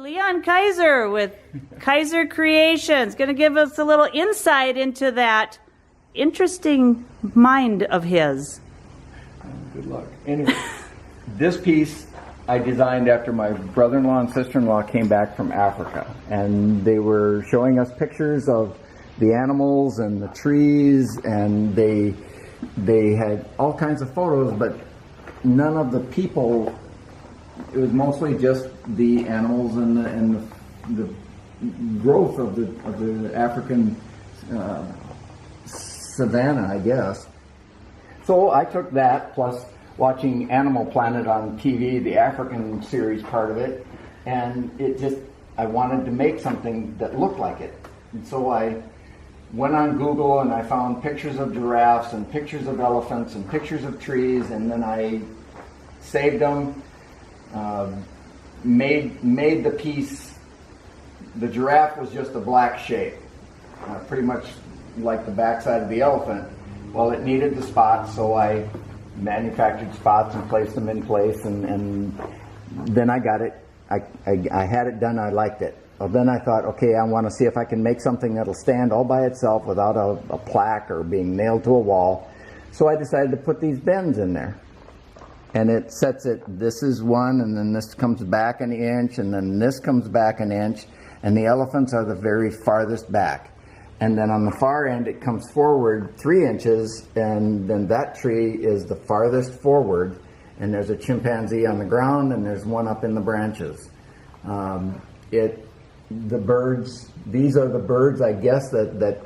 Leon Kaiser with Kaiser Kreations, going to give us a little insight into that interesting mind of his. Good luck. Anyway, this piece I designed after my brother-in-law and sister-in-law came back from Africa, and they were showing us pictures of the animals and the trees, and they had all kinds of photos, but none of the people. It was mostly just the animals and the growth of the African savanna, I guess. So I took that, plus watching Animal Planet on TV, the African series part of it, and I wanted to make something that looked like it. And so I went on Google and I found pictures of giraffes and pictures of elephants and pictures of trees, and then I saved them. Made the piece. The giraffe was just a black shape, pretty much like the backside of the elephant. Well, it needed the spots, so I manufactured spots and placed them in place, and then I got it. I had it done. I liked it. Well, then I thought, okay, I want to see if I can make something that'll stand all by itself without a plaque or being nailed to a wall. So I decided to put these bends in there. And it sets it, this is one, and then this comes back an inch, and then this comes back an inch, and the elephants are the very farthest back. And then on the far end, it comes forward 3 inches, and then that tree is the farthest forward, and there's a chimpanzee on the ground, and there's one up in the branches. The birds, these are the birds, I guess, that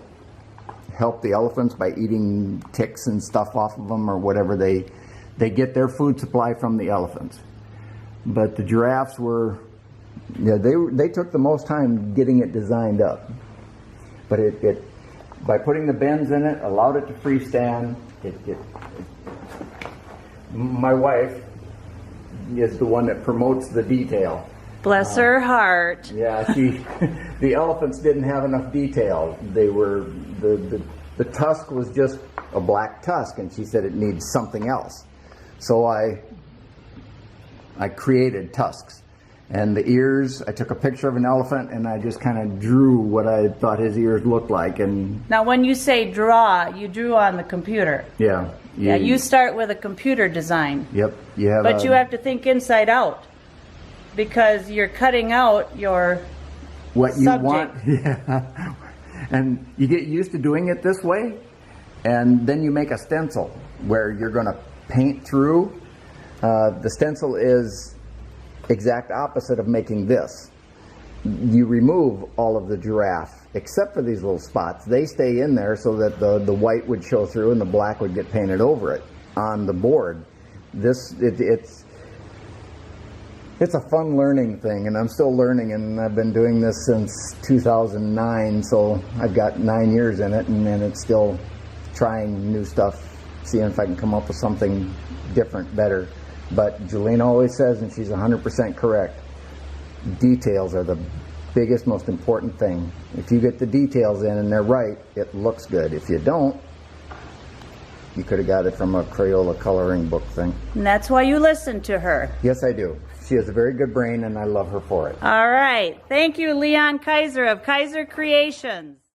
help the elephants by eating ticks and stuff off of them, or whatever they get their food supply from the elephants. But the giraffes were, they took the most time getting it designed up. But it by putting the bends in it, allowed it to freestand. My wife is the one that promotes the detail. Bless her heart. Yeah, the elephants didn't have enough detail. They were, the tusk was just a black tusk, and she said it needs something else. So I created tusks. And the ears, I took a picture of an elephant and I just kind of drew what I thought his ears looked like. And now when you say draw, you drew on the computer. Yeah. You start with a computer design. Yep. But you have to think inside out, because you're cutting out your what you subject. Want. Yeah. And you get used to doing it this way, and then you make a stencil where you're going to paint through. The stencil is exact opposite of making this. You remove all of the giraffe except for these little spots. They stay in there so that the white would show through and the black would get painted over it on the board. It's a fun learning thing, and I'm still learning, and I've been doing this since 2009, so I've got 9 years in it, and it's still trying new stuff, seeing if I can come up with something different, better. But Julene always says, and she's 100% correct, details are the biggest, most important thing. If you get the details in and they're right, it looks good. If you don't, you could have got it from a Crayola coloring book thing. And that's why you listen to her. Yes, I do. She has a very good brain, and I love her for it. All right. Thank you, Leon Kaiser of Kaiser Kreations.